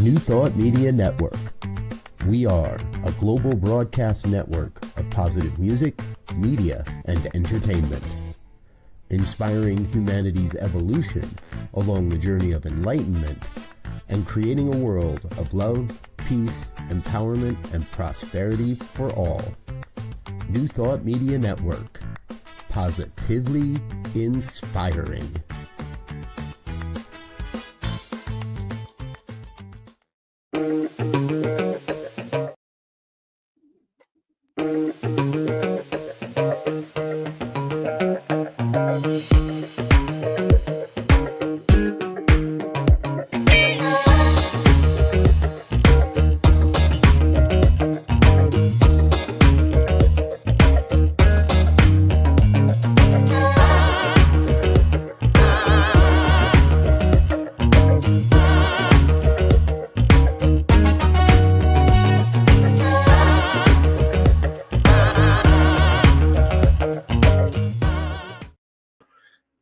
New Thought Media Network. We are a global broadcast network of positive music, media, and entertainment, inspiring humanity's evolution along the journey of enlightenment and creating a world of love, peace, empowerment, and prosperity for all. New Thought Media Network. Positively inspiring.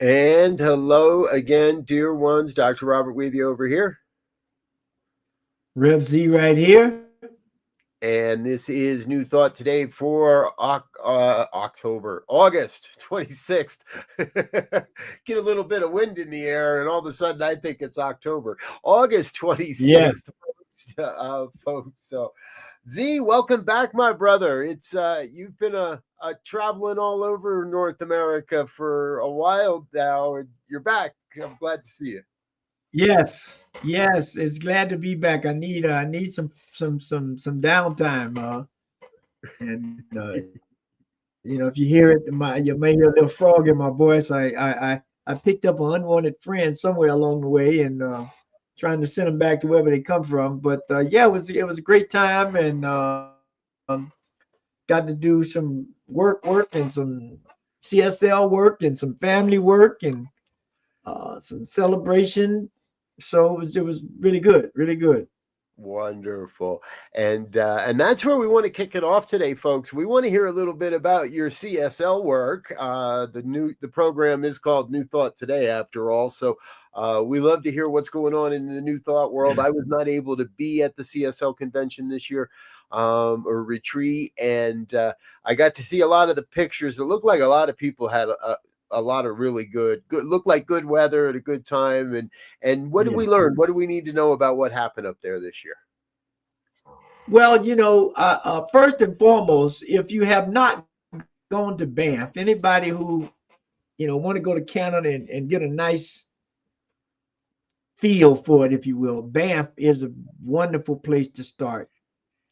And hello again, dear ones. Dr. Robert with you over here. Rev Z right here. And this is New Thought today for August 26th. Get a little bit of wind in the air, and all of a sudden I think it's October. August 26th, folks. So, Z, welcome back, my brother. It's you've been traveling all over North America for a while now, and you're back. I'm glad to see you. Yes, it's glad to be back. I need some downtime. And if you hear it, you may hear a little frog in my voice. I picked up an unwanted friend somewhere along the way, and trying to send them back to wherever they come from. But it was a great time, and got to do some work and some CSL work and some family work and some celebration. So it was really good, really good. Wonderful. And that's where we want to kick it off today, folks. We want to hear a little bit about your CSL work. The program is called New Thought Today, after all. So we love to hear what's going on in the New Thought world. I was not able to be at the CSL convention this year, or retreat, and I got to see a lot of the pictures. It looked like a lot of people had a lot of really good, looked like good weather at a good time. And what did we learn? What do we need to know about what happened up there this year? Well, first and foremost, if you have not gone to Banff, anybody who, want to go to Canada and get a nice feel for it, if you will, Banff is a wonderful place to start.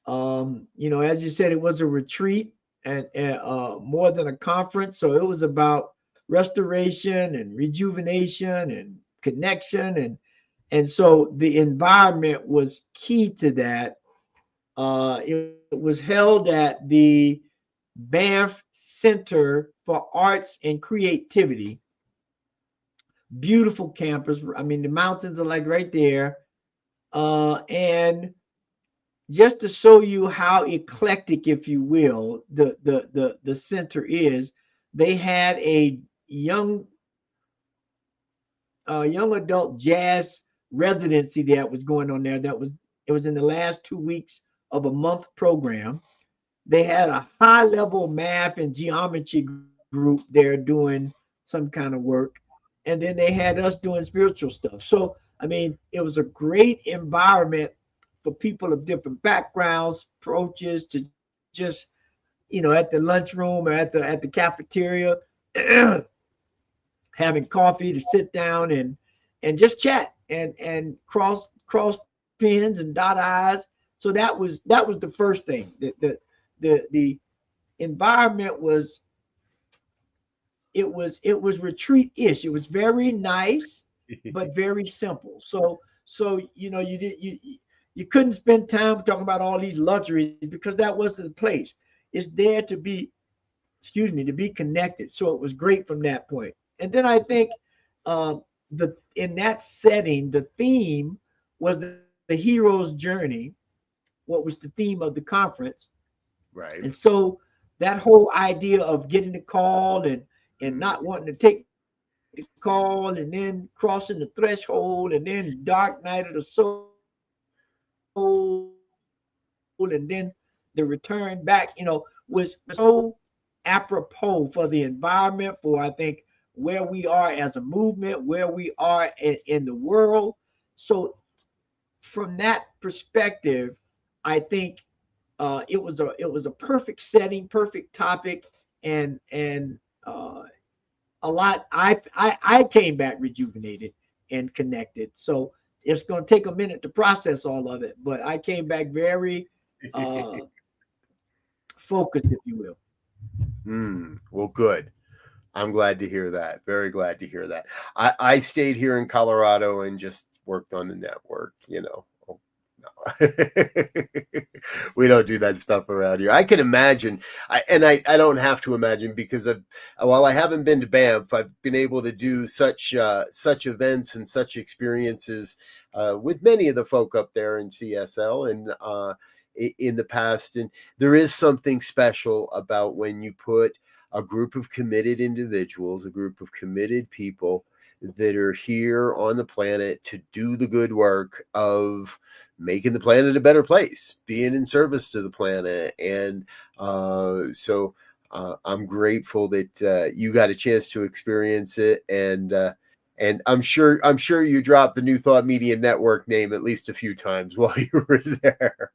As you said, it was a retreat and more than a conference. So it was about restoration and rejuvenation and connection, and so the environment was key to that. It was held at the Banff Center for Arts and Creativity. Beautiful campus. I mean, the mountains are like right there, and just to show you how eclectic, if you will, the center is, they had a young adult jazz residency that was going on there. It was in the last 2 weeks of a month program. They had a high level math and geometry group there doing some kind of work, and then they had us doing spiritual stuff. So I mean, it was a great environment for people of different backgrounds, approaches to just, at the lunchroom or at the cafeteria, having coffee, to sit down and just chat and cross pins and dot I's. So that was the first thing. The environment was, it was retreat-ish. It was very nice, but very simple. So you couldn't spend time talking about all these luxuries because that wasn't the place. It's there to be, to be connected. So it was great from that point. And then I think in that setting, the theme was the hero's journey. What was the theme of the conference? Right. And so that whole idea of getting the call and not wanting to take the call, and then crossing the threshold, and then dark night of the soul, and then the return back, was so apropos for the environment, for I think where we are as a movement, where we are in the world. So from that perspective, I think it was a perfect setting, perfect topic, and a lot. I came back rejuvenated and connected. So it's going to take a minute to process all of it, but I came back very uh, focused, if you will. Well, good. I'm glad to hear that. Very glad to hear that. I stayed here in Colorado and just worked on the network, Oh, no. We don't do that stuff around here. I can imagine, I don't have to imagine because while I haven't been to Banff, I've been able to do such events and such experiences with many of the folk up there in CSL and in the past. And there is something special about when you put a group of committed individuals, a group of committed people that are here on the planet to do the good work of making the planet a better place, being in service to the planet. And so I'm grateful that you got a chance to experience it. And I'm sure you dropped the New Thought Media Network name at least a few times while you were there.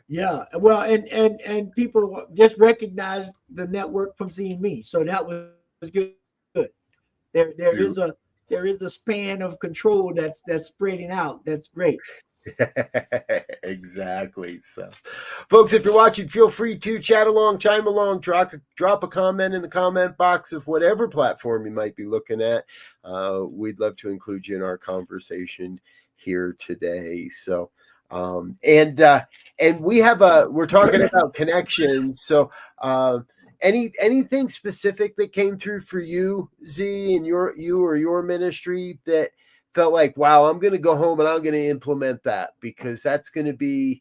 Yeah, well, and people just recognize the network from seeing me, so that was good. There is a span of control that's spreading out. That's great. Exactly. So, folks, if you're watching, feel free to chat along, chime along, drop a comment in the comment box of whatever platform you might be looking at. We'd love to include you in our conversation here today. So, and we're talking about connections. So, anything specific that came through for you, Z, and your ministry that felt like, wow, I'm going to go home and I'm going to implement that because that's going to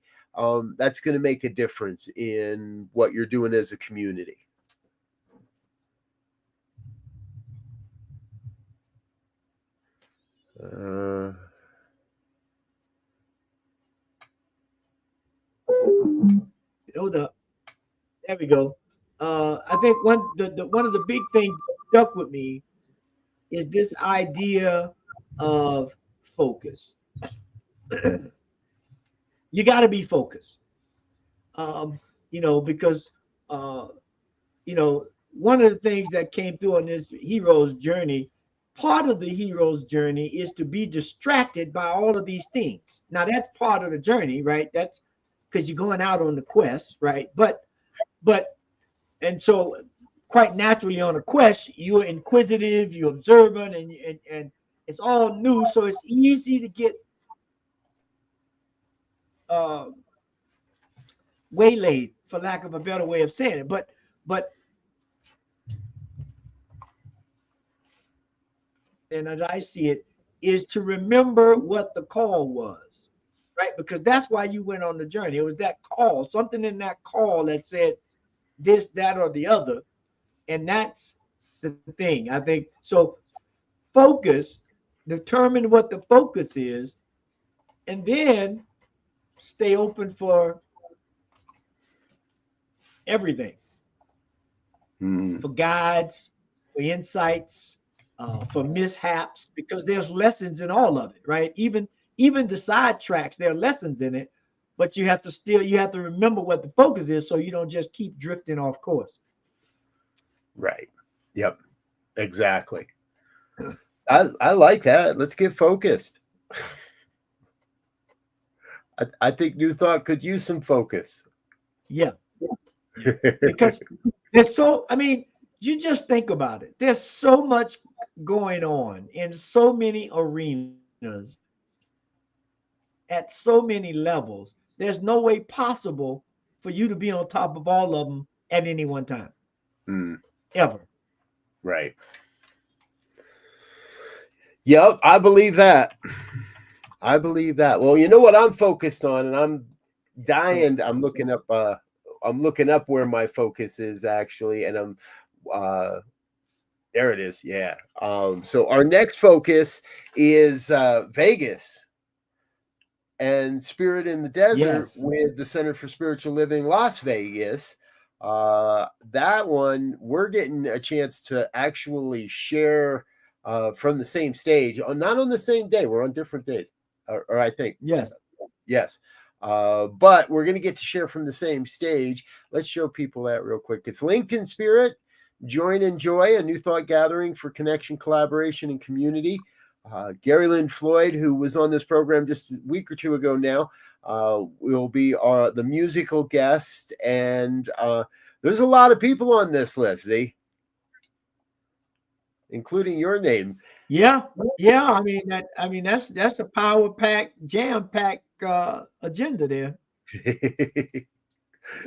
make a difference in what you're doing as a community? Hold up. There we go. I think one of the big things that stuck with me is this idea of focus. You got to be focused. Because uh, one of the things that came through on this hero's journey, part of the hero's journey is to be distracted by all of these things. Now that's part of the journey, right? That's because you're going out on the quest, right? But and so quite naturally on a quest, you're inquisitive, you're observant, and it's all new, so it's easy to get uh, waylaid, for lack of a better way of saying it. But and as I see it, is to remember what the call was, right? Because that's why you went on the journey. It was that call, something in that call that said this, that, or the other. And that's the thing. I think so. Focus, determine what the focus is, and then stay open for everything, for guides, for insights, for mishaps, because there's lessons in all of it, right? Even the side tracks, there are lessons in it, but you have to remember what the focus is, so you don't just keep drifting off course. Right. Yep. Exactly. I like that. Let's get focused. I think New Thought could use some focus. Yeah. Because you just think about it. There's so much going on in so many arenas at so many levels. There's no way possible for you to be on top of all of them at any one time. Ever. Right. Yep, I believe that. Well, you know what I'm focused on, and I'm dying. I'm looking up where my focus is actually, and I'm there it is. Yeah. So our next focus is Vegas. and Spirit in the Desert Yes. with the Center for Spiritual Living Las Vegas. That one, we're getting a chance to actually share from the same stage, not on the same day. We're on different days, or I think. Yes. Yes. But we're going to get to share from the same stage. Let's show people that real quick. It's Linked in Spirit, Join and Joy, a new thought gathering for connection, collaboration, and community. Gary Lynn Floyd, who was on this program just a week or two ago now, will be the musical guest. And there's a lot of people on this list, Z, including your name. Yeah. Yeah. I mean, that's a power pack, jam pack agenda there.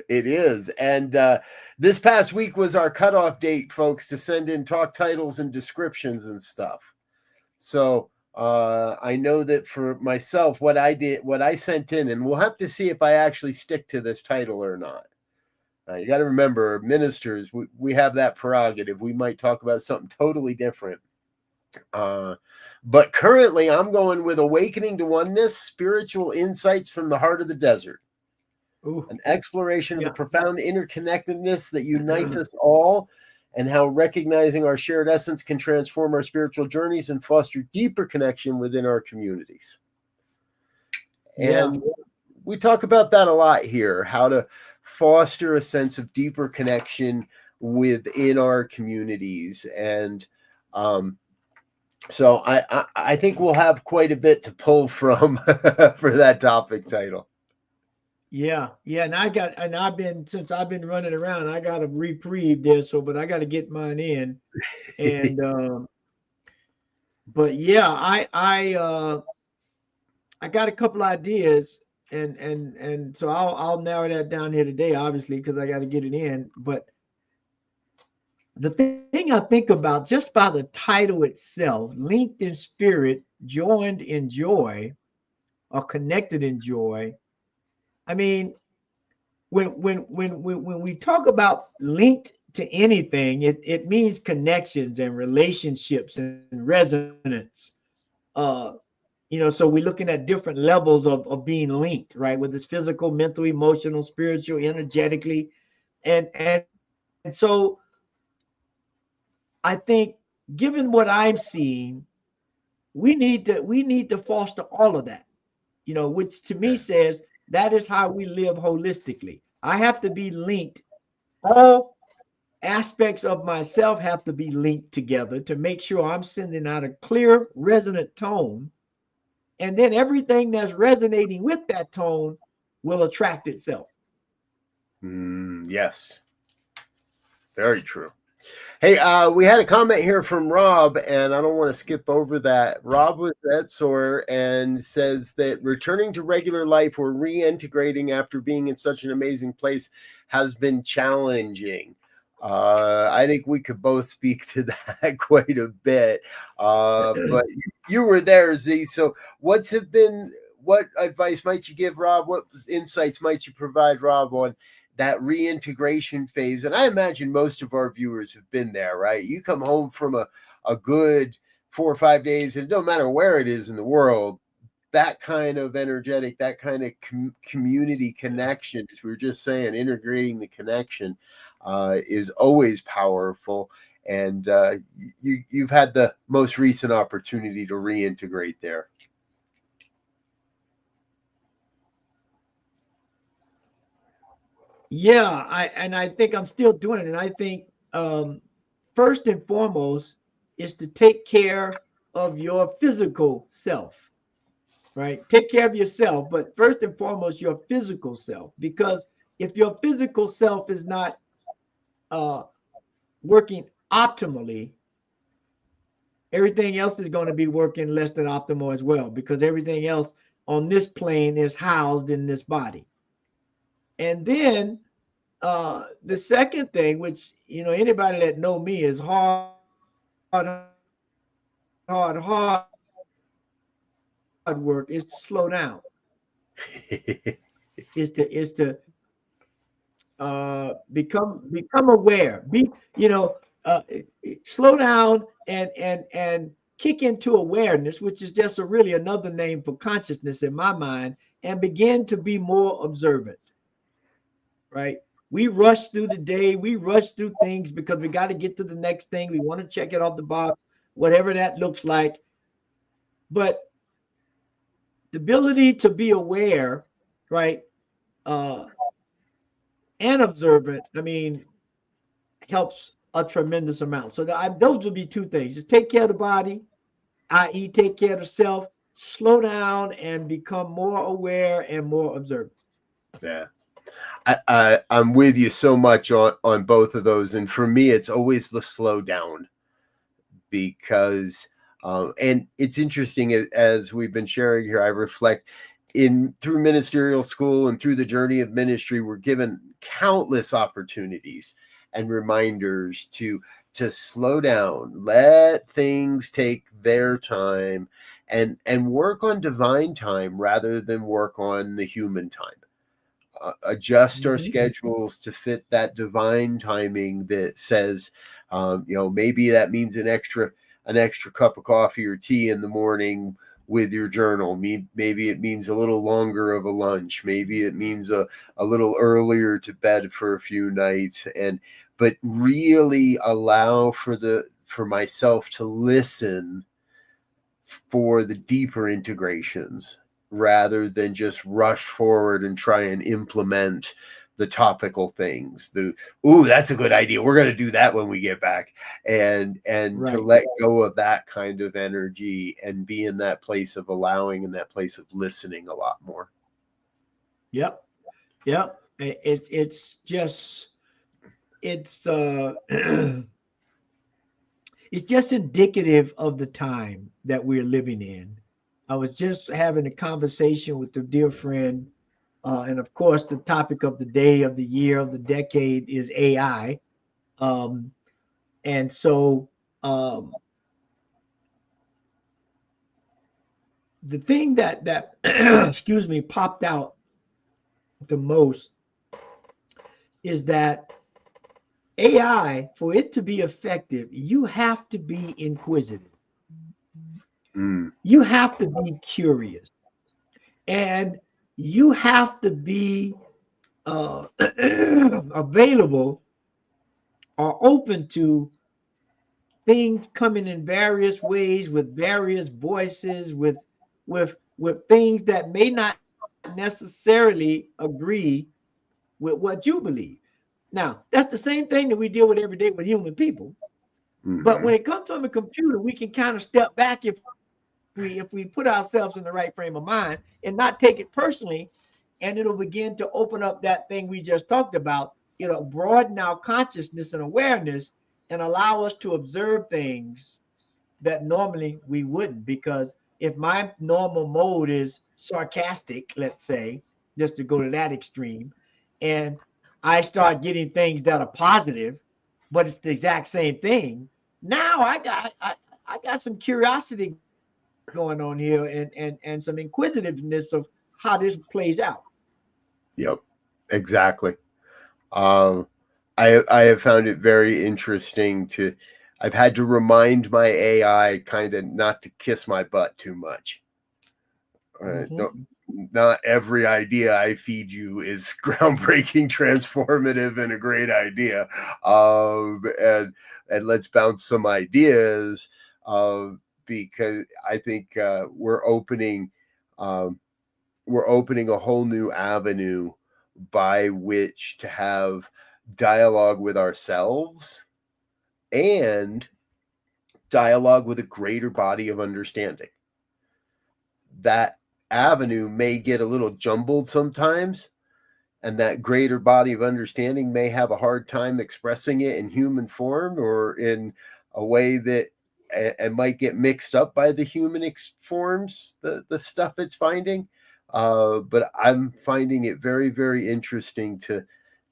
It is. And this past week was our cutoff date, folks, to send in talk titles and descriptions and stuff. So I know that for myself, what I sent in, and we'll have to see if I actually stick to this title or not. You got to remember, ministers, we have that prerogative. We might talk about something totally different. But currently, I'm going with Awakening to Oneness, Spiritual Insights from the Heart of the Desert. Ooh. An exploration of the profound interconnectedness that unites us all, and how recognizing our shared essence can transform our spiritual journeys and foster deeper connection within our communities. And we talk about that a lot here, how to foster a sense of deeper connection within our communities. And so I think we'll have quite a bit to pull from for that topic title. Yeah, and since I've been running around, I got a reprieve there, but I got to get mine in, and but yeah, I got a couple ideas, and so I'll narrow that down here today, obviously, because I got to get it in. But the thing I think about just by the title itself, linked in spirit, joined in joy, or connected in joy. I mean, when we talk about linked to anything, it means connections and relationships and resonance. So we're looking at different levels of being linked, right? Whether it's physical, mental, emotional, spiritual, energetically. And so I think given what I'm seeing, we need to foster all of that, which to me says that is how we live holistically. I have to be linked. All aspects of myself have to be linked together to make sure I'm sending out a clear, resonant tone. And then everything that's resonating with that tone will attract itself. Yes. Very true. Hey, we had a comment here from Rob, and I don't want to skip over that. Rob was at Soar and says that returning to regular life or reintegrating after being in such an amazing place has been challenging. I think we could both speak to that quite a bit. But you were there, Z. So what advice might you give Rob? What insights might you provide Rob on that reintegration phase? And I imagine most of our viewers have been there, right? You come home from a good 4 or 5 days, and it don't matter where it is in the world, that kind of energetic, that kind of community connection, as we were just saying, integrating the connection is always powerful. And you've had the most recent opportunity to reintegrate there. Yeah, I think I'm still doing it. And I think first and foremost is to take care of your physical self, right? Take care of yourself, but first and foremost, your physical self. Because if your physical self is not working optimally, everything else is going to be working less than optimal as well, because everything else on this plane is housed in this body. And then the second thing, which anybody that know me, is hard work, is to slow down. is to become aware. Slow down and kick into awareness, which is just really another name for consciousness in my mind, and begin to be more observant, right? We rush through the day, we rush through things because we got to get to the next thing. We want to check it off the box, whatever that looks like. But the ability to be aware, right, uh, and observant, I mean, helps a tremendous amount. So those would be two things: just take care of the body, i.e., take care of the self, slow down, and become more aware and more observant. Yeah. I'm with you so much on both of those. And for me, it's always the slow down because, and it's interesting as we've been sharing here, I reflect in through ministerial school and through the journey of ministry, we're given countless opportunities and reminders to slow down, let things take their time and work on divine time rather than work on the human time. Adjust our schedules to fit that divine timing that says, maybe that means an extra cup of coffee or tea in the morning with your journal. Maybe it means a little longer of a lunch. Maybe it means a little earlier to bed for a few nights. But really allow for myself to listen for the deeper integrations rather than just rush forward and try and implement the topical things. That's a good idea. We're going to do that when we get back. And right. To let go of that kind of energy and be in that place of allowing and that place of listening a lot more. Yep. It's just it's indicative of the time that we're living in. I was just having a conversation with a dear friend, and of course, the topic of the day, of the year, of the decade is AI. And so the thing that excuse me, popped out the most is that AI, for it to be effective, you have to be inquisitive. You have to be curious, and you have to be available or open to things coming in various ways with various voices, with things that may not necessarily agree with what you believe. Now, that's the same thing that we deal with every day with human people. But when it comes from a computer, we can kind of step back if we put ourselves in the right frame of mind and not take it personally, and it'll begin to open up that thing we just talked about. It'll broaden our consciousness and awareness and allow us to observe things that normally we wouldn't. Because if my normal mode is sarcastic, let's say, just to go to that extreme, and I start getting things that are positive, but it's the exact same thing. Now I got some curiosity going on here and some inquisitiveness of how this plays out. Yep, exactly. I have found it very interesting I've had to remind my AI kind of not to kiss my butt too much. Not every idea I feed you is groundbreaking, transformative, and a great idea. And let's bounce some ideas because I think we're opening a whole new avenue by which to have dialogue with ourselves and dialogue with a greater body of understanding. That avenue may get a little jumbled sometimes, and that greater body of understanding may have a hard time expressing it in human form or in a way that and might get mixed up by the human forms, the stuff it's finding. But I'm finding it very, very interesting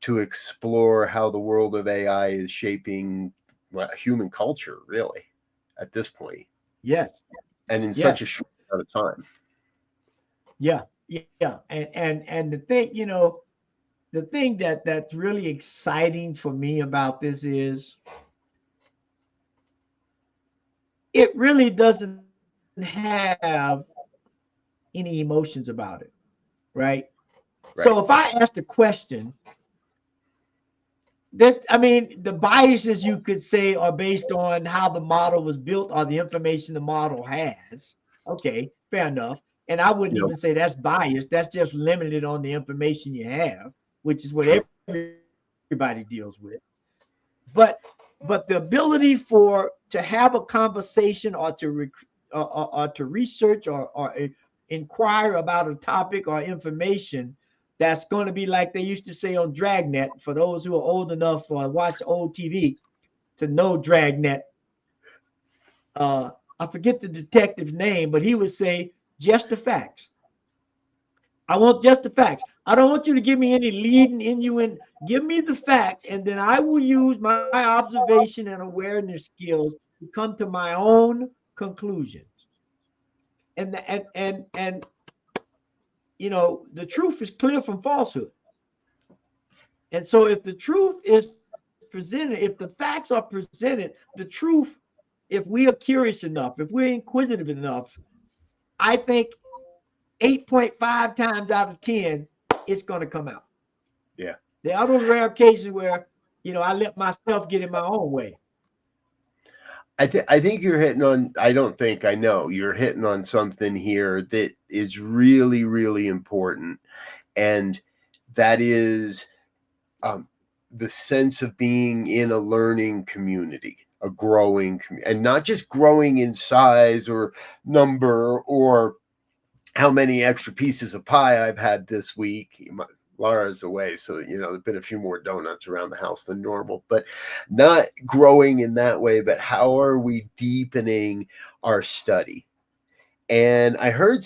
to explore how the world of AI is shaping human culture, really, at this point. Yes. And in such a short amount of time. Yeah. And the thing, the thing that's really exciting for me about this is it really doesn't have any emotions about it, right? So if I ask the question, the biases you could say are based on how the model was built or the information the model has. Okay, fair enough. And I wouldn't even say that's biased. That's just limited on the information you have, which is what everybody deals with. But the ability to have a conversation or to research or inquire about a topic or information that's going to be like they used to say on Dragnet, for those who are old enough or watch old TV to know Dragnet. I forget the detective's name, but he would say, just the facts. I want just the facts. I don't want you to give me any leading innuendo. Give me the facts, and then I will use my observation and awareness skills to come to my own conclusions. And the truth is clear from falsehood. And so if the truth is presented, if the facts are presented, the truth, if we are curious enough, if we're inquisitive enough, I think 8.5 times out of 10, it's going to come out. Yeah. There are those rare cases where, I let myself get in my own way. I think you're hitting on, I know you're hitting on something here that is really, really important. And that is the sense of being in a learning community, a growing community, and not just growing in size or number or how many extra pieces of pie I've had this week. Laura's away, so there've been a few more donuts around the house than normal, but not growing in that way. But how are we deepening our study? And I heard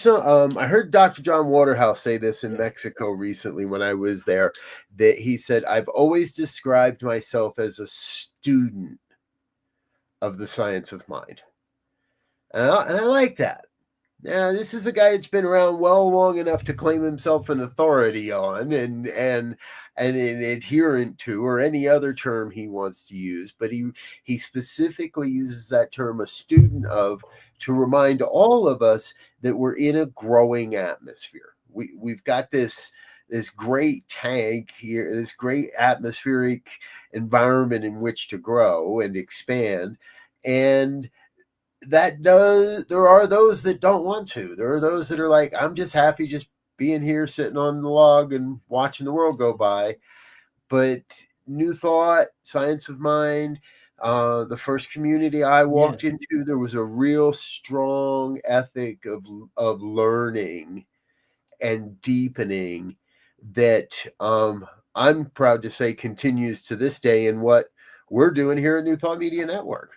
Dr. John Waterhouse say this in Mexico recently when I was there, that he said, I've always described myself as a student of the science of mind. And I like that. Now, this is a guy that's been around long enough to claim himself an authority on and an adherent to, or any other term he wants to use. But he specifically uses that term, a student of, to remind all of us that we're in a growing atmosphere. We've got this great tank here, this great atmospheric environment in which to grow and expand. And there are those that don't want to. There are those that are like, I'm just happy just being here, sitting on the log and watching the world go by. But New Thought, Science of Mind, the first community I walked into, there was a real strong ethic of learning and deepening that I'm proud to say continues to this day in what we're doing here at New Thought Media Network.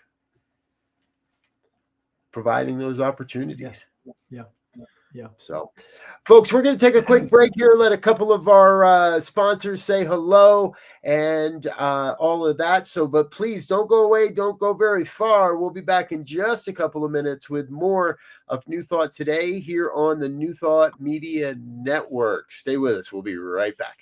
Providing those opportunities. Yeah. So, folks, we're going to take a quick break here, let a couple of our sponsors say hello and all of that. But please don't go away. Don't go very far. We'll be back in just a couple of minutes with more of New Thought Today here on the New Thought Media Network. Stay with us. We'll be right back.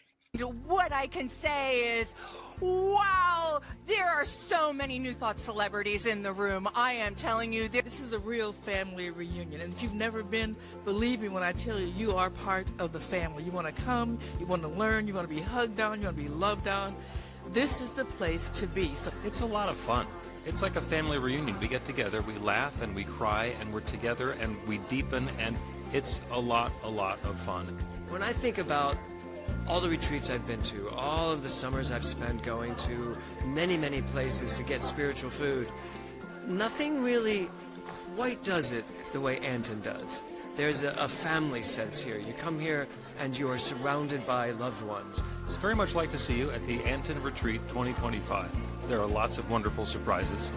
What I can say is, wow, there are so many New Thought celebrities in the room. I am telling you, this is a real family reunion. And if you've never been, believe me when I tell you, you are part of the family. You want to come, you want to learn, you want to be hugged on, you want to be loved on. This is the place to be. So it's a lot of fun. It's like a family reunion. We get together, we laugh and we cry and we're together and we deepen, and it's a lot of fun. When I think about all the retreats I've been to, all of the summers I've spent going to many places to get spiritual food, nothing really quite does it the way Anton does. There's a family sense here. You come here and you are surrounded by loved ones. It's very much like to see you at the Anton Retreat 2025. There are lots of wonderful surprises.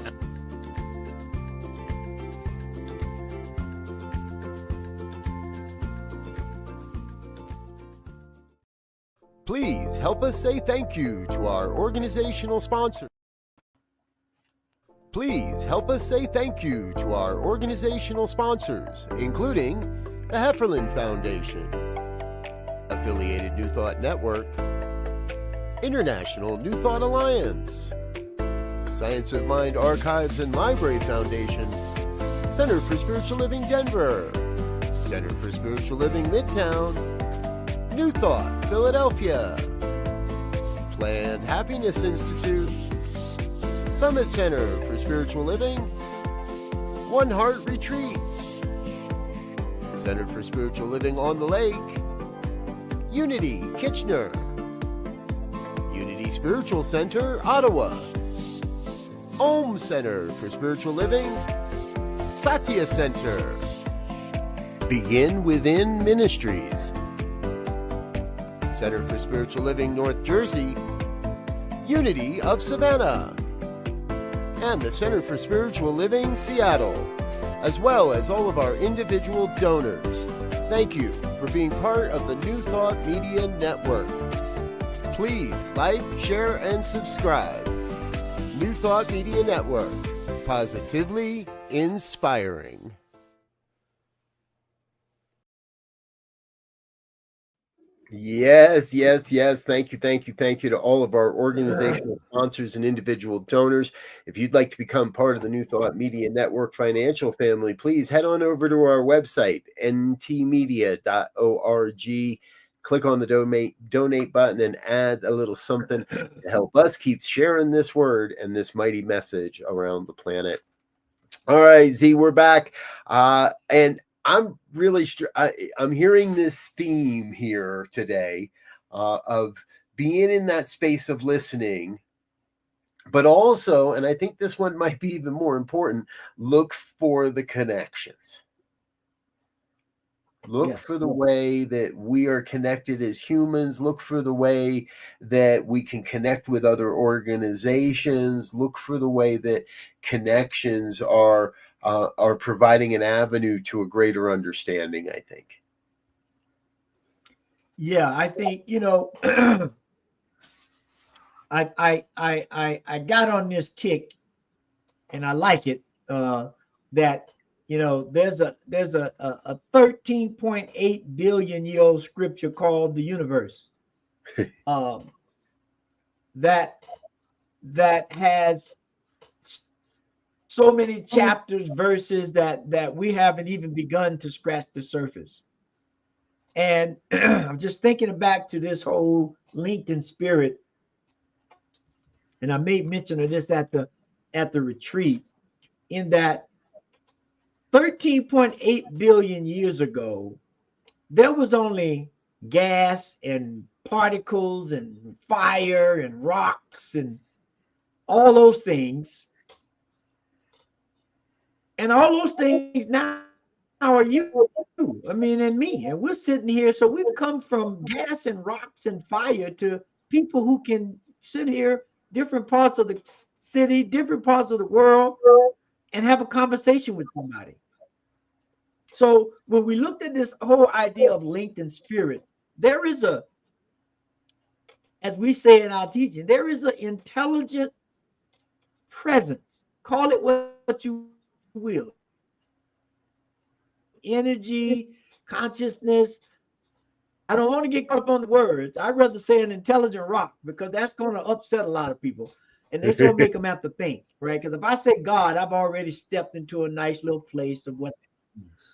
Please help us say thank you to our organizational sponsors. Please help us say thank you to our organizational sponsors, including the Hefferland Foundation, Affiliated New Thought Network, International New Thought Alliance, Science of Mind Archives and Library Foundation, Center for Spiritual Living Denver, Center for Spiritual Living Midtown, New Thought Philadelphia, Planned Happiness Institute, Summit Center for Spiritual Living, One Heart Retreats, Center for Spiritual Living on the Lake, Unity Kitchener, Unity Spiritual Center Ottawa, Om Center for Spiritual Living, Satya Center, Begin Within Ministries, Center for Spiritual Living North Jersey, Unity of Savannah, and the Center for Spiritual Living Seattle, as well as all of our individual donors. Thank you for being part of the New Thought Media Network. Please like, share, and subscribe. New Thought Media Network, positively inspiring. Yes. Thank you to all of our organizational sponsors and individual donors. If you'd like to become part of the New Thought Media Network financial family, please head on over to our website, ntmedia.org. Click on the donate button and add a little something to help us keep sharing this word and this mighty message around the planet. All right, Z, we're back. And I'm really I'm hearing this theme here today of being in that space of listening, but also, and I think this one might be even more important, look for the connections. Look for the way that we are connected as humans. Look for the way that we can connect with other organizations. Look for the way that connections are providing an avenue to a greater understanding, I think. Yeah, I think, I got on this kick, and I like it, that there's a 13.8 billion year old scripture called the universe, that has so many chapters, verses that we haven't even begun to scratch the surface. And I'm just thinking back to this whole linked in spirit, and I made mention of this at the retreat, in that 13.8 billion years ago, there was only gas and particles and fire and rocks and all those things. And all those things now are you, and me. And we're sitting here. So we've come from gas and rocks and fire to people who can sit here, different parts of the city, different parts of the world, and have a conversation with somebody. So when we looked at this whole idea of linked in spirit, there is as we say in our teaching, there is an intelligent presence. Call it what you will. Energy, consciousness. I don't want to get caught up on the words. I'd rather say an intelligent rock, because that's going to upset a lot of people. And that's going to make them have to think, right? Because if I say God, I've already stepped into a nice little place of what that means.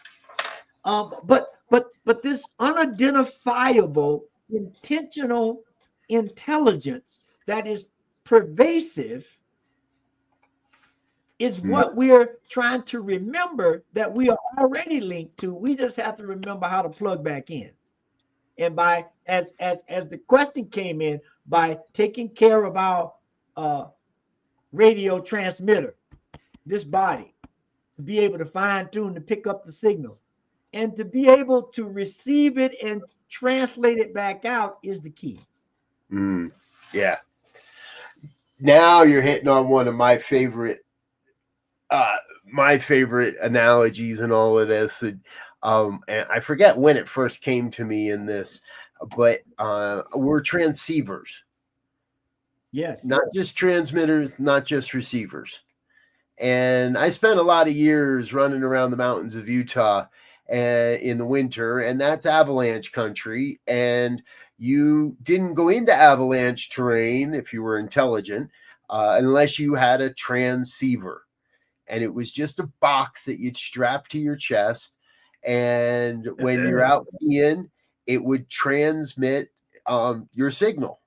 But this unidentifiable, intentional intelligence that is pervasive is what we're trying to remember, that we are already linked to. We just have to remember how to plug back in. And by as the question came in, by taking care of our radio transmitter, this body, to be able to fine tune to pick up the signal, and to be able to receive it and translate it back out is the key. Yeah. Now you're hitting on one of my favorite analogies in all of this. And I forget when it first came to me in this, but we're transceivers. Yes. Not just transmitters, not just receivers. And I spent a lot of years running around the mountains of Utah in the winter, and that's avalanche country. And you didn't go into avalanche terrain if you were intelligent, unless you had a transceiver. and it was just a box that you'd strap to your chest. And when you're out peeing, it would transmit your signal.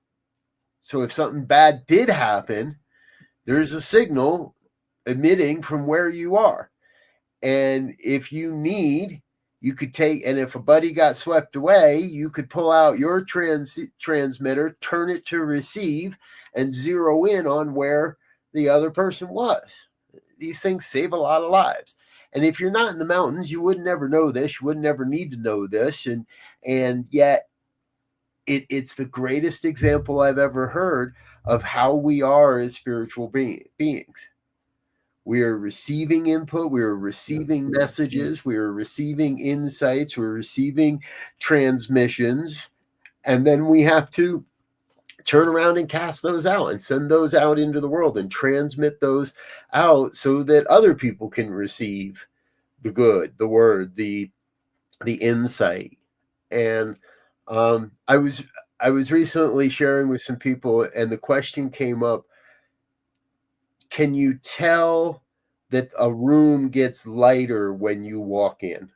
So if something bad did happen, there's a signal emitting from where you are. And if you need, you could take, and if a buddy got swept away, you could pull out your transmitter, turn it to receive, and zero in on where the other person was. These things save a lot of lives. And if you're not in the mountains, you would never know this. You would never need to know this. And yet it's the greatest example I've ever heard of how we are as spiritual beings. We are receiving input. We are receiving messages. We are receiving insights. We're receiving transmissions. And then we have to turn around and cast those out and send those out into the world and transmit those out so that other people can receive the good, the word, the insight. And I was recently sharing with some people, and the question came up, can you tell that a room gets lighter when you walk in?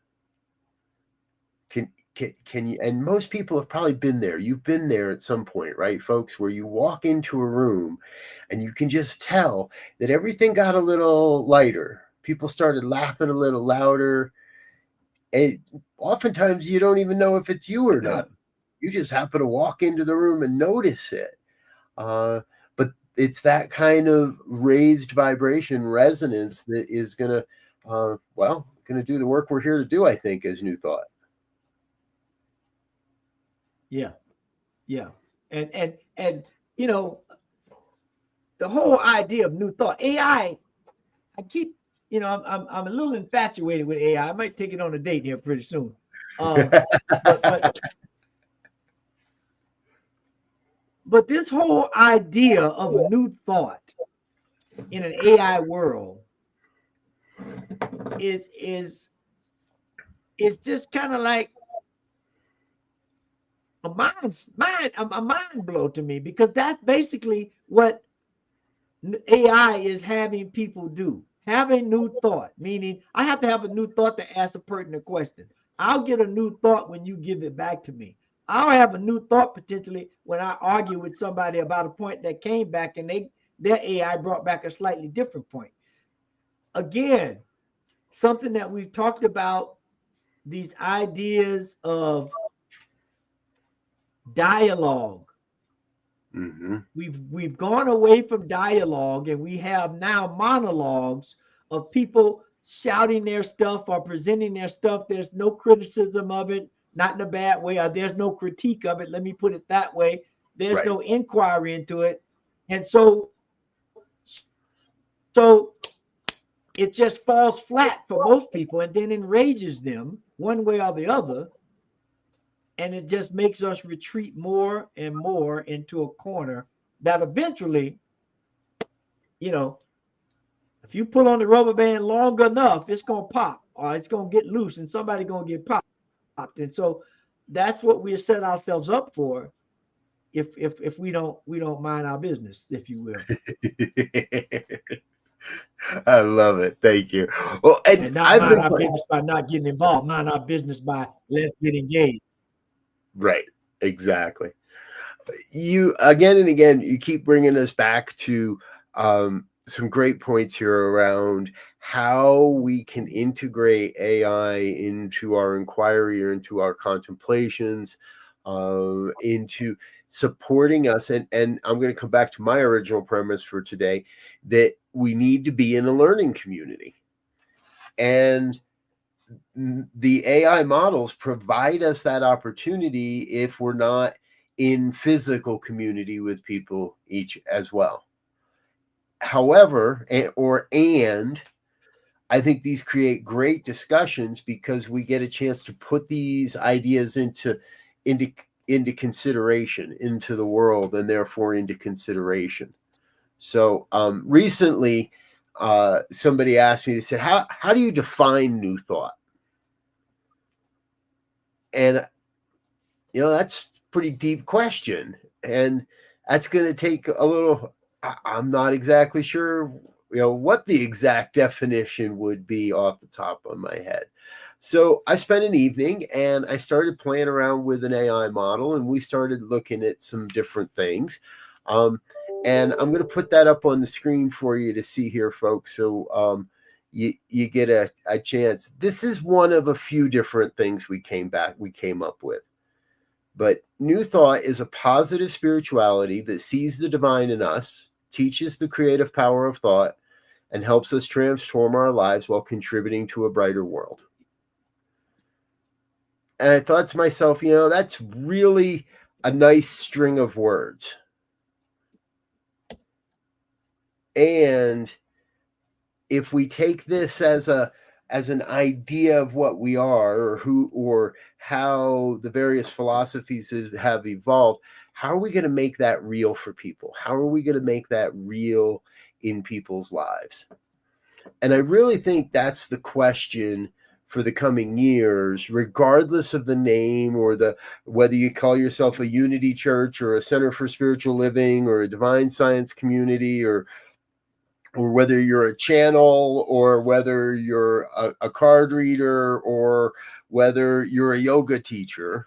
Can you? And most people have probably been there. You've been there at some point, right, folks, where you walk into a room and you can just tell that everything got a little lighter. People started laughing a little louder. And oftentimes you don't even know if it's you or not. You just happen to walk into the room and notice it. But it's that kind of raised vibration resonance that is going to, going to do the work we're here to do, I think, as New Thought. Yeah. And you know, the whole idea of New Thought, AI, I keep, I'm a little infatuated with AI. I might take it on a date here pretty soon. But this whole idea of a new thought in an AI world is just kind of like a mind blow to me, because that's basically what AI is having people do. Having new thought, meaning I have to have a new thought to ask a pertinent question. I'll get a new thought when you give it back to me. I'll have a new thought potentially when I argue with somebody about a point that came back and their AI brought back a slightly different point. Again, something that we've talked about, these ideas of dialogue. Mm-hmm. We've gone away from dialogue, and we have now monologues of people shouting their stuff or presenting their stuff. There's no criticism of it, not in a bad way, or there's no critique of it. Let me put it that way. There's no inquiry into it. And so it just falls flat for most people and then enrages them one way or the other. And it just makes us retreat more and more into a corner that eventually, if you pull on the rubber band long enough, it's going to pop, or it's going to get loose and somebody's going to get popped. And so that's what we set ourselves up for if we don't mind our business, if you will. I love it. Thank you. Well, and not mind our business by not getting involved, mind our business by let's get engaged. Right. Exactly. You again and again, you keep bringing us back to some great points here around how we can integrate AI into our inquiry or into our contemplations, into supporting us. And I'm going to come back to my original premise for today, that we need to be in a learning community. And the AI models provide us that opportunity if we're not in physical community with people each as well. However, I think these create great discussions because we get a chance to put these ideas into consideration, into the world, and therefore into consideration. So recently, somebody asked me, they said, how do you define new thought? And, that's a pretty deep question. And that's going to take a little, I'm not exactly sure what the exact definition would be off the top of my head. So I spent an evening and I started playing around with an AI model, and we started looking at some different things. And I'm going to put that up on the screen for you to see here, folks. So you get a chance. This is one of a few different things we came up with. But New Thought is a positive spirituality that sees the divine in us, teaches the creative power of thought, and helps us transform our lives while contributing to a brighter world. And I thought to myself, that's really a nice string of words. And if we take this as an idea of what we are, or how the various philosophies have evolved, how are we going to make that real for people? How are we going to make that real in people's lives? And I really think that's the question for the coming years, regardless of the name or whether you call yourself a Unity Church or a Center for Spiritual Living or a Divine Science Community, or whether you're a channel, or whether you're a card reader, or whether you're a yoga teacher,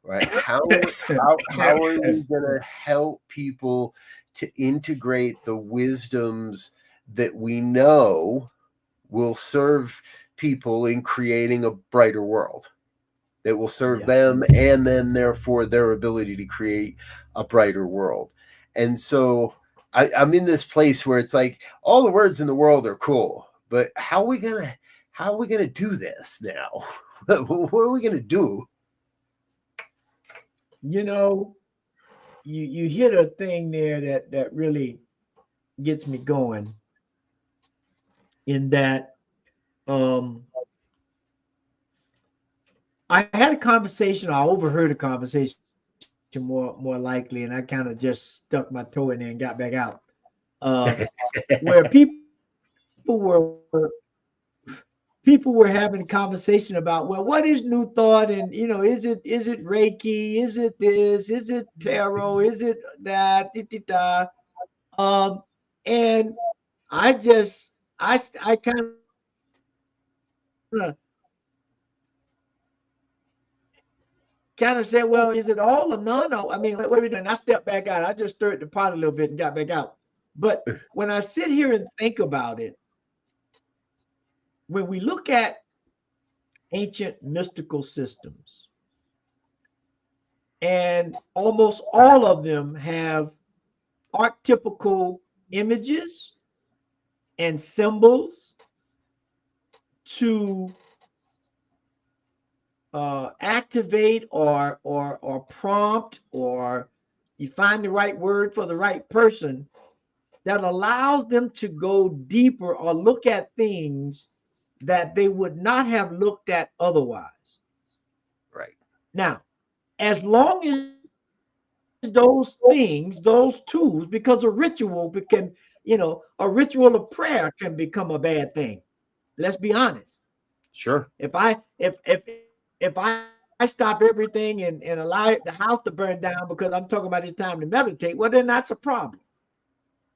right? How are you going to help people to integrate the wisdoms that we know will serve people in creating a brighter world, that will serve them, and then therefore their ability to create a brighter world? And so I'm in this place where it's like all the words in the world are cool, but how are we gonna do this now? What are we gonna do? You hit a thing there that really gets me going, in that I had a conversation, I overheard a conversation more likely, and I kind of just stuck my toe in there and got back out, where people were having a conversation about, well, what is New Thought, and is it Reiki, is it this, is it tarot, is it that, and I kind of said, well, is it all or none? I mean, what are we doing? I stepped back out. I just stirred the pot a little bit and got back out. But when I sit here and think about it, when we look at ancient mystical systems, and almost all of them have archetypical images and symbols to activate or prompt, or you find the right word for the right person, that allows them to go deeper or look at things that they would not have looked at otherwise. Right. Now, as long as those things, those tools, because a ritual a ritual of prayer can become a bad thing. Let's be honest. Sure. If I stop everything and allow the house to burn down because I'm talking about it's time to meditate, well, then that's a problem,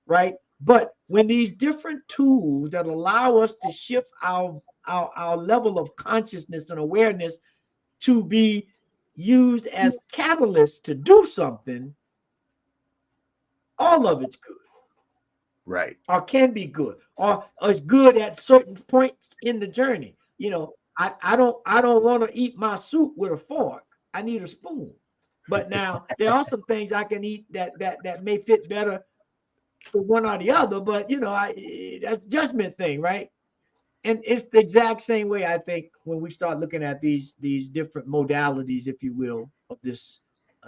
right? But when these different tools that allow us to shift our level of consciousness and awareness to be used as catalysts to do something, all of it's good. Right. Or can be good, or is good at certain points in the journey. I don't want to eat my soup with a fork. I need a spoon. But now there are some things I can eat that may fit better for one or the other. But that's a judgment thing, right? And it's the exact same way, I think, when we start looking at these different modalities, if you will, of this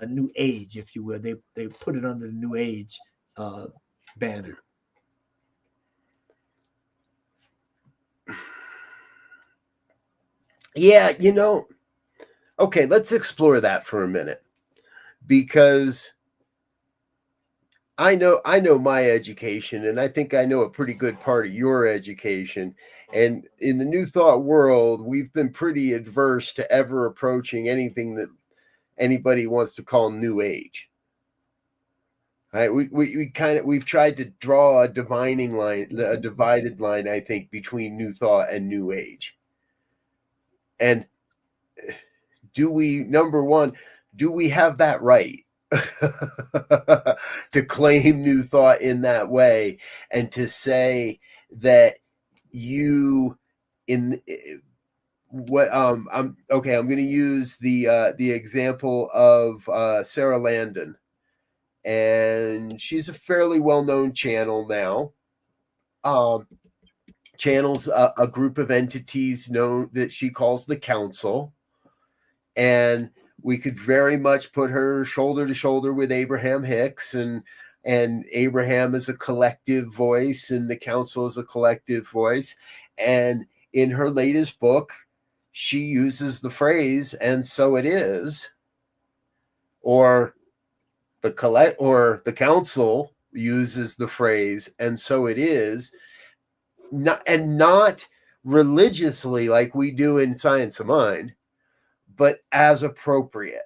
new age, if you will. They put it under the new age banner. Yeah, okay, let's explore that for a minute, because I know my education, and I think I know a pretty good part of your education. And in the New Thought world, we've been pretty adverse to ever approaching anything that anybody wants to call New Age. Right? We've tried to draw a dividing line, a divided line, I think, between New Thought and New Age. And number one, do we have that right to claim New Thought in that way, and to say that you in what I'm going to use the example of Sarah Landon, and she's a fairly well-known channel now. Channels a group of entities known that she calls the Council, and we could very much put her shoulder to shoulder with Abraham Hicks, and Abraham is a collective voice and the Council is a collective voice. And in her latest book, she uses the phrase "and so it is," or the Council uses the phrase "and so it is," not religiously like we do in Science of Mind, but as appropriate,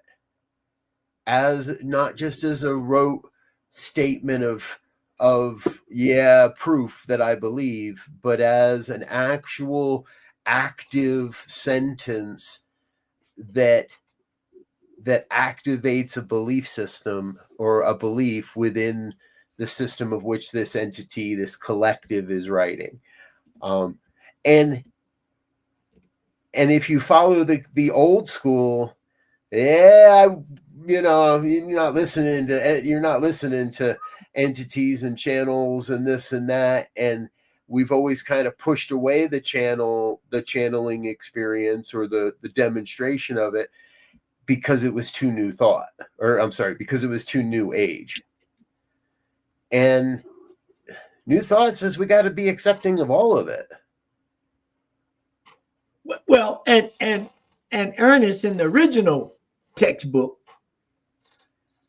as not just as a rote statement of proof that I believe, but as an actual active sentence that activates a belief system or a belief within the system of which this entity, this collective, is writing. And if you follow the old school, you're not listening to entities and channels and this and that. And we've always kind of pushed away the channeling experience or the demonstration of it because it was too New Thought, because it was too New Age. And New Thought says we got to be accepting of all of it. Well, and Ernest, in the original textbook,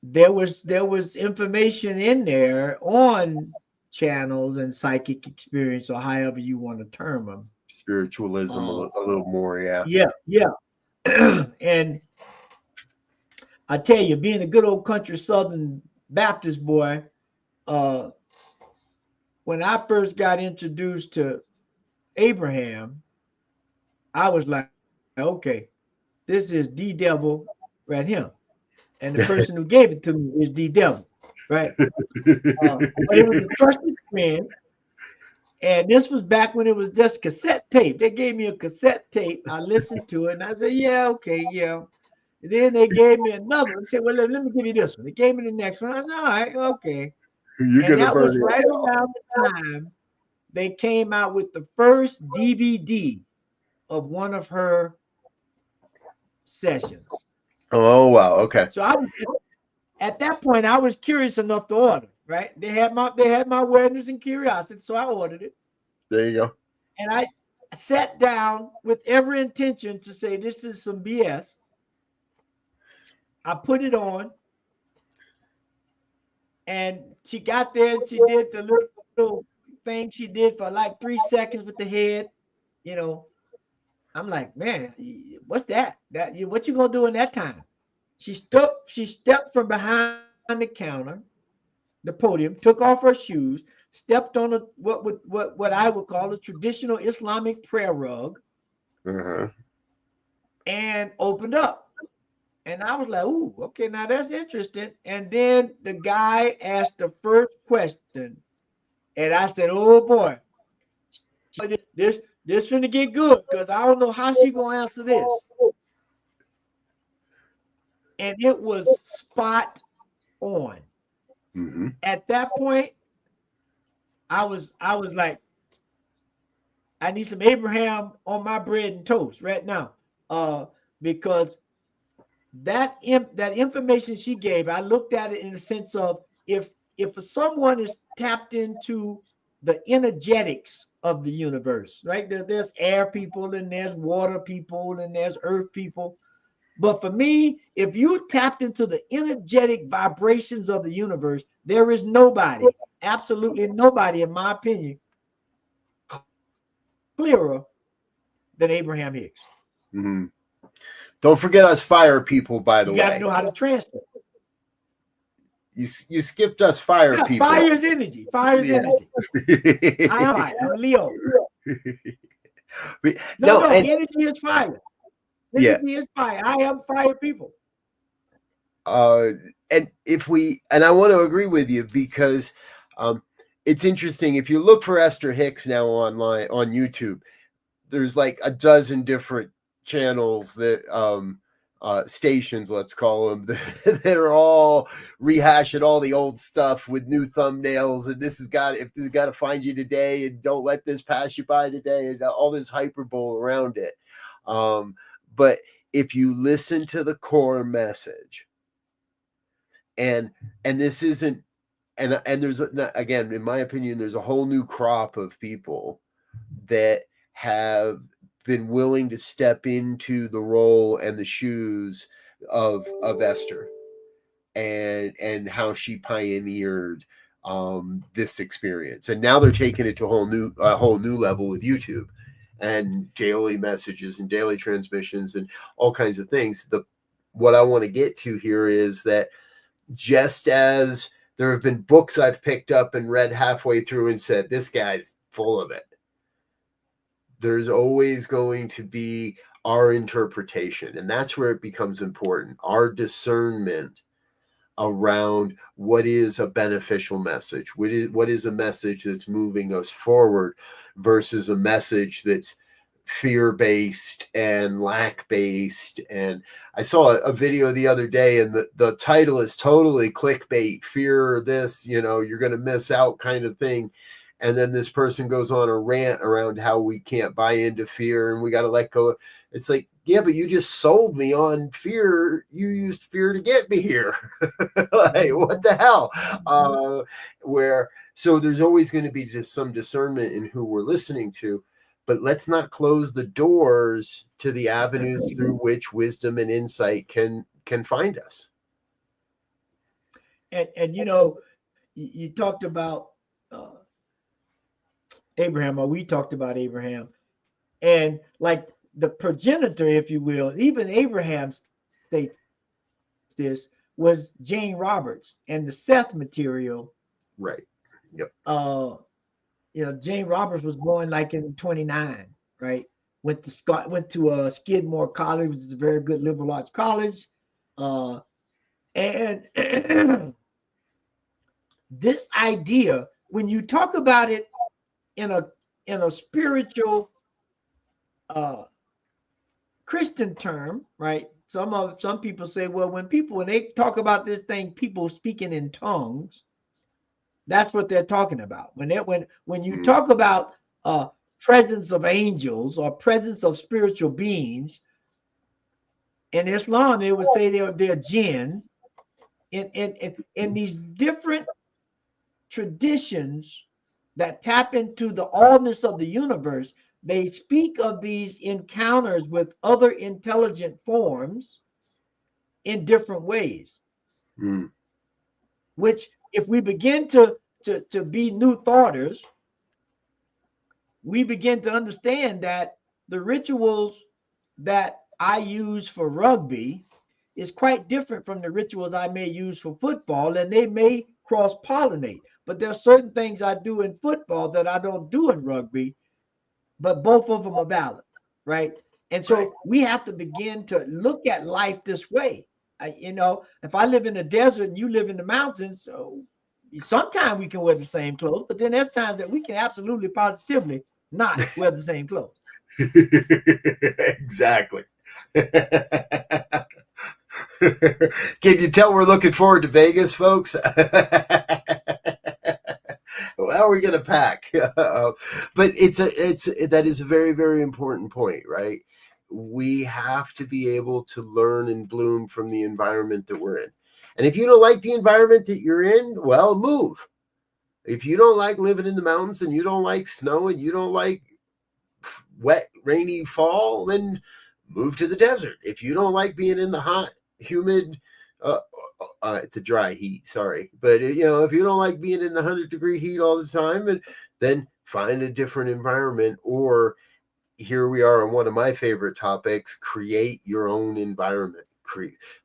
there was information in there on channels and psychic experience, or however you want to term them. Spiritualism, a little more, yeah. Yeah. And I tell you, being a good old country Southern Baptist boy, when I first got introduced to Abraham, I was like, okay, this is the devil right here. And the person who gave it to me is the devil, right? But it was a trusted friend. And this was back when it was just cassette tape. They gave me a cassette tape. I listened to it and I said, yeah, okay, yeah. And then they gave me another one. They said, well, let me give you this one. They gave me the next one. I said, all right, okay. And that was right around the time they came out with the first DVD of one of her sessions. Oh, wow. Okay. So at that point, I was curious enough to order, right? They had my awareness and curiosity, so I ordered it. There you go. And I sat down with every intention to say, this is some BS. I put it on, and she got there and she did the little thing she did for like 3 seconds with the head, I'm like, man, what's that? What you gonna do in that time? She stepped from behind the counter, the podium, took off her shoes, stepped on what I would call a traditional Islamic prayer rug, and opened up. And I was like, ooh, okay, now that's interesting. And then the guy asked the first question, and I said, oh boy, this finna get good, because I don't know how she gonna answer this. And it was spot on. Mm-hmm. At that point, I was like, I need some Abraham on my bread and toast right now, because that information she gave, I looked at it in the sense of, if someone is tapped into the energetics of the universe, right? There's air people, and there's water people, and there's earth people. But for me, if you tapped into the energetic vibrations of the universe, there is nobody, absolutely nobody, in my opinion, clearer than Abraham Hicks. Mm-hmm. Don't forget us fire people, by the way. You got to know how to translate. you skipped us fire Yeah, people. fire is energy. Fire is energy. I am fire. I'm Leo. No, energy is fire. Energy is fire. I am fire people. And I want to agree with you because it's interesting. If you look for Esther Hicks now online on YouTube, there's like a dozen different channels that stations, let's call them, that are all rehashing all the old stuff with new thumbnails, and this has got to find you today, and don't let this pass you by today, and all this hyperbole around it. But if you listen to the core message, and this isn't, and there's, again, in my opinion, there's a whole new crop of people that have been willing to step into the role and the shoes of Esther, and how she pioneered this experience, and now they're taking it to a whole new level with YouTube and daily messages and daily transmissions and all kinds of things. What I want to get to here is that just as there have been books I've picked up and read halfway through and said, this guy's full of it, there's always going to be our interpretation. And that's where it becomes important. Our discernment around what is a beneficial message, what is a message that's moving us forward versus a message that's fear-based and lack-based. And I saw a video the other day, and the title is totally clickbait, fear this, you're going to miss out kind of thing. And then this person goes on a rant around how we can't buy into fear and we got to let go. It's like, yeah, but you just sold me on fear. You used fear to get me here. Like, what the hell? So there's always going to be just some discernment in who we're listening to, but let's not close the doors to the avenues through which wisdom and insight can find us. And you talked about Abraham, or we talked about Abraham, and like the progenitor, if you will, even Abraham states this, was Jane Roberts and the Seth material. Right. Yep. Jane Roberts was born like in 29, right? Went to Skidmore College, which is a very good liberal arts college. And this idea, when you talk about it in a spiritual Christian term, right? Some people say, well, when they talk about this thing, people speaking in tongues, that's what they're talking about. When you talk about presence of angels or presence of spiritual beings, in Islam they would say they're jinns. In these different traditions that tap into the allness of the universe, they speak of these encounters with other intelligent forms in different ways. Which, if we begin to be new thoughters, we begin to understand that the rituals that I use for rugby is quite different from the rituals I may use for football, and they may cross-pollinate. But there are certain things I do in football that I don't do in rugby, but both of them are valid, right? And so we have to begin to look at life this way. If I live in the desert and you live in the mountains, so sometimes we can wear the same clothes, but then there's times that we can absolutely positively not wear the same clothes. Exactly. Can you tell we're looking forward to Vegas, folks? How are we going to pack? But that is a very, very important point, right? We have to be able to learn and bloom from the environment that we're in. And if you don't like the environment that you're in, well, move. If you don't like living in the mountains and you don't like snow and you don't like wet, rainy fall, then move to the desert. If you don't like being in the hot, humid, it's a dry heat, sorry. But, if you don't like being in the 100-degree heat all the time, then find a different environment. Or here we are on one of my favorite topics, create your own environment.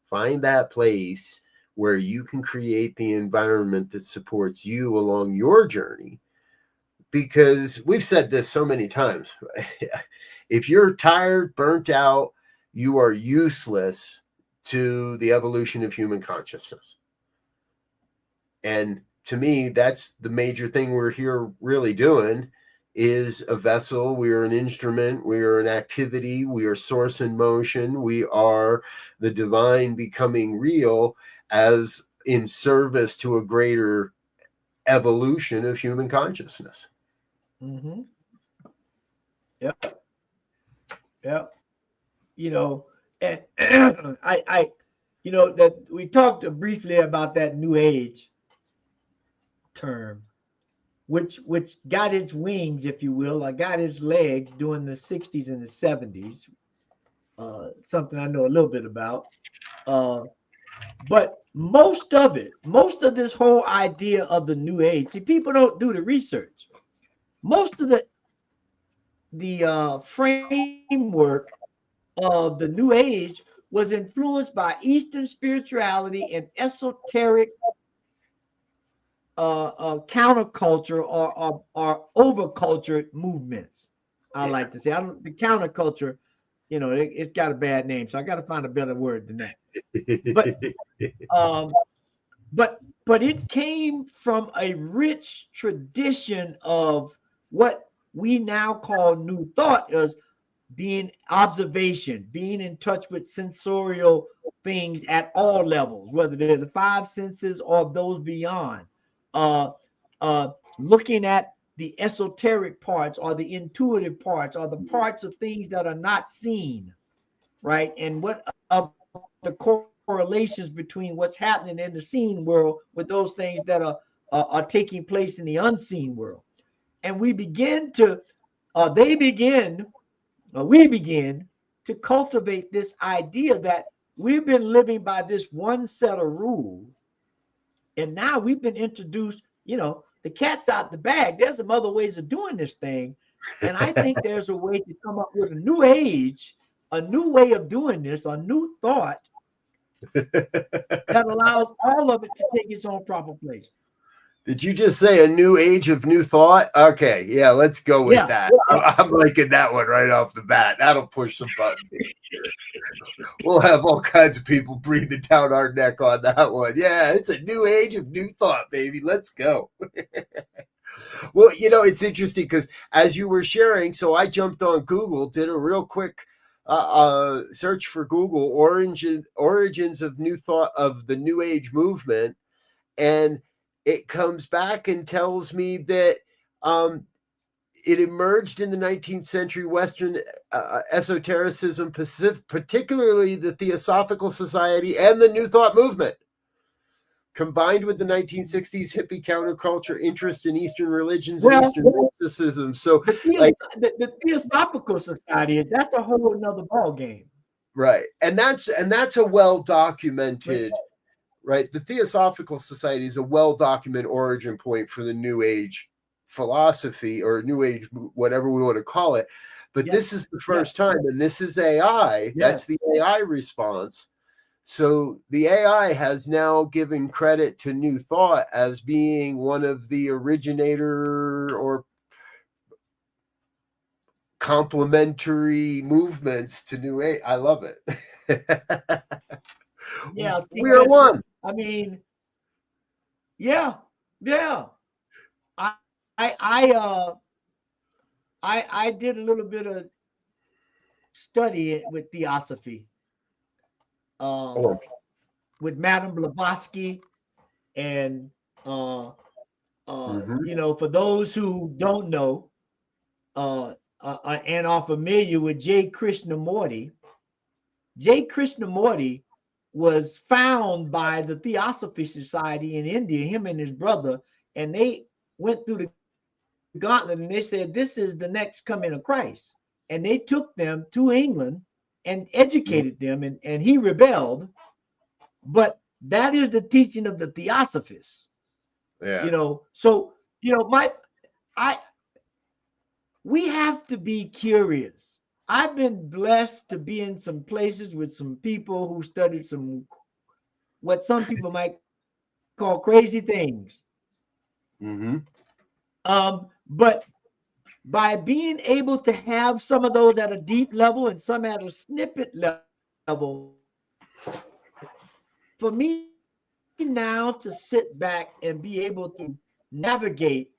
Find that place where you can create the environment that supports you along your journey. Because we've said this so many times. If you're tired, burnt out, you are useless to the evolution of human consciousness. And to me, that's the major thing we're here really doing, is a vessel. We are an instrument. We are an activity. We are source in motion. We are the divine becoming real as in service to a greater evolution of human consciousness. Mm-hmm. Yep. Yep. You know, and you know, that we talked briefly about that New Age term, which got its wings, if you will, or got its legs during the 60s and the 70s. Something I know a little bit about. But most of this whole idea of the New Age, see, people don't do the research. Most of the framework of the New Age was influenced by Eastern spirituality and esoteric counterculture or overculture movements. I like to say, the counterculture, you know, it's got a bad name, so I got to find a better word than that. But it came from a rich tradition of what we now call New Thought, as being observation, being in touch with sensorial things at all levels, whether they're the five senses or those beyond. Looking at the esoteric parts or the intuitive parts or the parts of things that are not seen, right? And what are the correlations between what's happening in the seen world with those things that are taking place in the unseen world. And we begin to to cultivate this idea that we've been living by this one set of rules, and now we've been introduced, you know, the cat's out the bag. There's some other ways of doing this thing, and I think there's a way to come up with a new age, a new way of doing this, a new thought that allows all of it to take its own proper place. Did you just say a new age of new thought? Okay, yeah, let's go with that. I'm liking that one right off the bat. That'll push some buttons. We'll have all kinds of people breathing down our neck on that one. Yeah, it's a new age of new thought, baby. Let's go. Well, you know, it's interesting because as you were sharing, so I jumped on Google, did a real quick search for Google origins of new thought, of the New Age movement, and it comes back and tells me that it emerged in the 19th century Western esotericism, particularly the Theosophical Society and the New Thought movement, combined with the 1960s hippie counterculture interest in Eastern religions and Eastern mysticism. So the Theosophical Society, that's a whole another ball game. Right. And that's a well-documented, right? The Theosophical Society is a well-documented origin point for the New Age philosophy, or New Age, whatever we want to call it. But this is the first time, and this is AI. That's the AI response. So the AI has now given credit to New Thought as being one of the originator or complementary movements to New Age. I love it. Yeah, we're one. I mean, yeah. I did a little bit of study with Theosophy, with Madame Blavatsky, and you know, for those who don't know and are familiar with J. Krishnamurti, was found by the Theosophy Society in India, him and his brother, and they went through the gauntlet, and they said, this is the next coming of Christ. And they took them to England and educated them, and he rebelled. But that is the teaching of the Theosophists. Yeah. You know, so, you know, we have to be curious. I've been blessed to be in some places with some people who studied some what some people might call crazy things. Mm-hmm. But by being able to have some of those at a deep level and some at a snippet level, for me now to sit back and be able to navigate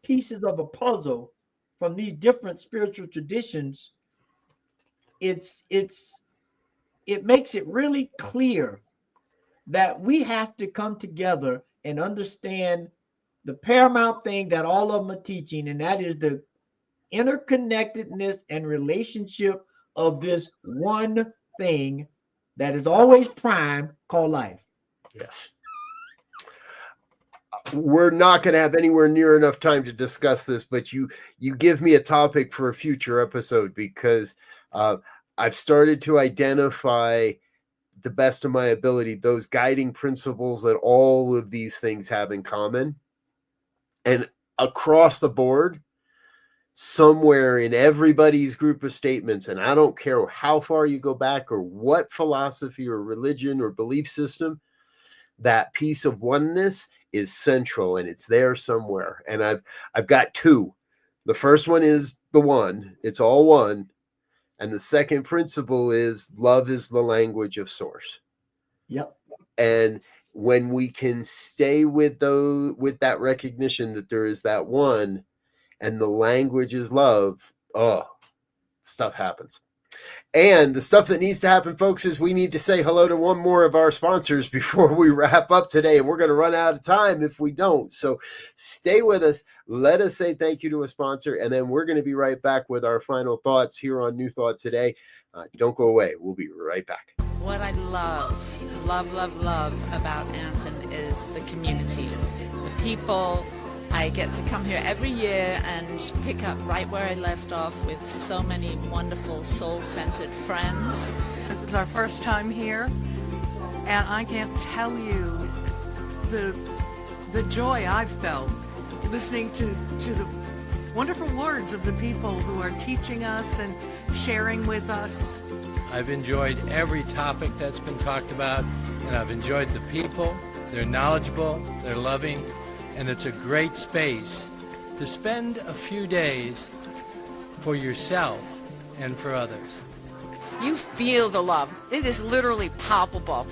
pieces of a puzzle from these different spiritual traditions, it makes it really clear that we have to come together and understand the paramount thing that all of them are teaching, and that is the interconnectedness and relationship of this one thing that is always prime called life. Yes. We're not going to have anywhere near enough time to discuss this, but you give me a topic for a future episode, because I've started to identify, the best of my ability, those guiding principles that all of these things have in common. And across the board, somewhere in everybody's group of statements, and I don't care how far you go back or what philosophy or religion or belief system, that piece of oneness is central, and it's there somewhere. And I've got two. The first one is the one, it's all one. And the second principle is love is the language of source. Yep. And when we can stay with that recognition that there is that one, and the language is love, oh, stuff happens. And the stuff that needs to happen, folks, is we need to say hello to one more of our sponsors before we wrap up today. And we're going to run out of time if we don't. So stay with us. Let us say thank you to a sponsor. And then we're going to be right back with our final thoughts here on New Thought Today. Don't go away. We'll be right back. What I love about Anton is the community, the people. I get to come here every year and pick up right where I left off with so many wonderful soul-centered friends. This is our first time here, and I can't tell you the joy I've felt listening to the wonderful words of the people who are teaching us and sharing with us. I've enjoyed every topic that's been talked about, and I've enjoyed the people. They're knowledgeable, they're loving, and it's a great space to spend a few days for yourself and for others. You feel the love. It is literally palpable.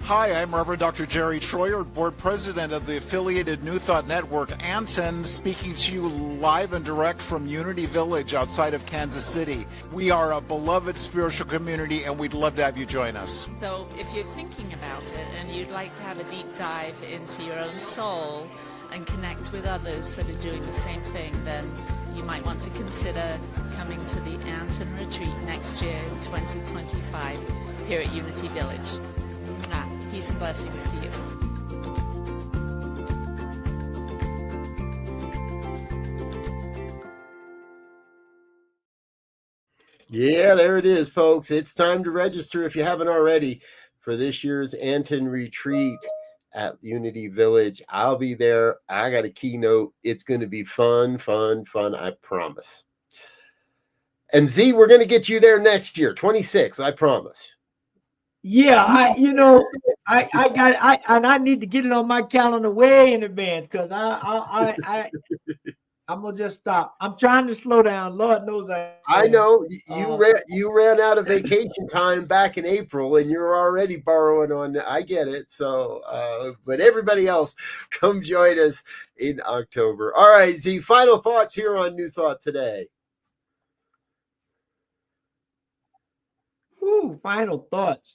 Hi, I'm Reverend Dr. Jerry Troyer, Board President of the affiliated New Thought Network, Anson, speaking to you live and direct from Unity Village outside of Kansas City. We are a beloved spiritual community, and we'd love to have you join us. So if you're thinking about it and you'd like to have a deep dive into your own soul and connect with others that are doing the same thing, then you might want to consider coming to the Anton Retreat next year in 2025 here at Unity Village. Peace and blessings to you. Yeah, there it is, folks. It's time to register if you haven't already for this year's Anton Retreat at Unity Village. I'll be there. I got a keynote. It's going to be fun, I promise. And Z, we're going to get you there next year, 26, I promise. Yeah, I need to get it on my calendar way in advance, because I'm gonna just stop. I'm trying to slow down. Lord knows I know you ran out of vacation time back in April, and you're already borrowing on. I get it. So, but everybody else, come join us in October. All right, Z. Final thoughts here on New Thought Today. Final thoughts.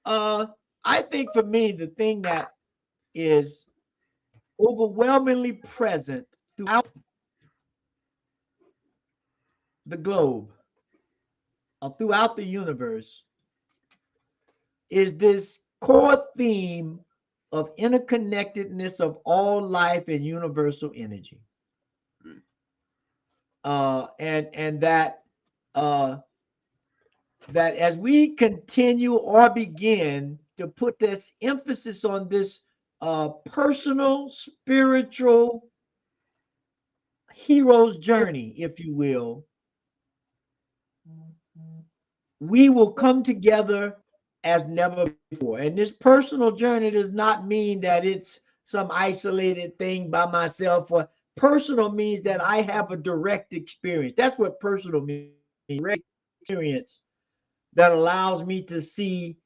I think for me, the thing that is overwhelmingly present throughout the globe, throughout the universe, is this core theme of interconnectedness of all life and universal energy. And that as we continue or begin to put this emphasis on this personal, spiritual hero's journey, if you will, we will come together as never before. And this personal journey does not mean that it's some isolated thing by myself. Or personal means that I have a direct experience. That's what personal means. Direct experience that allows me to see,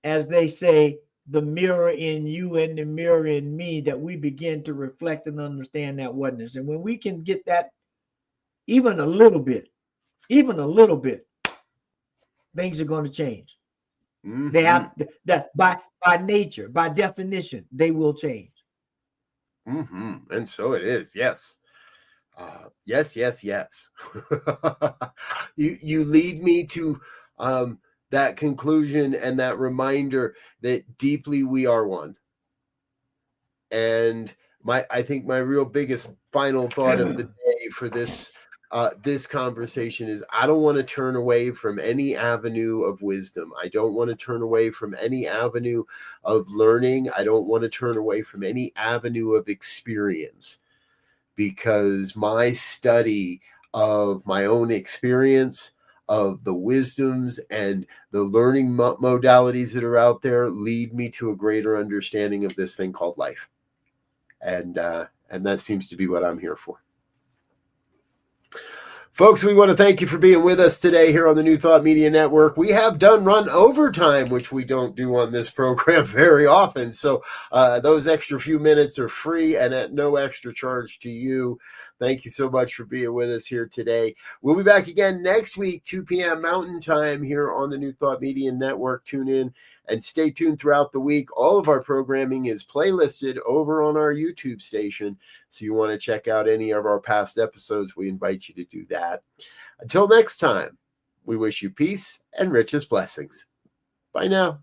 as they say, the mirror in you and the mirror in me, that we begin to reflect and understand that oneness. And when we can get that even a little bit, things are going to change. Mm-hmm. They have that by nature, by definition, they will change. Mm-hmm. And so it is. Yes. Yes. You lead me to that conclusion and that reminder that deeply we are one. And I think my real biggest final thought of the day for this conversation is, I don't want to turn away from any avenue of wisdom. I don't want to turn away from any avenue of learning. I don't want to turn away from any avenue of experience, because my study of my own experience, of the wisdoms and the learning modalities that are out there, lead me to a greater understanding of this thing called life. And that seems to be what I'm here for. Folks, we want to thank you for being with us today here on the New Thought Media Network. We have run overtime, which we don't do on this program very often. So those extra few minutes are free and at no extra charge to you. Thank you so much for being with us here today. We'll be back again next week, 2 p.m. Mountain Time here on the New Thought Media Network. Tune in and stay tuned throughout the week. All of our programming is playlisted over on our YouTube station. So you want to check out any of our past episodes, we invite you to do that. Until next time, we wish you peace and richest blessings. Bye now.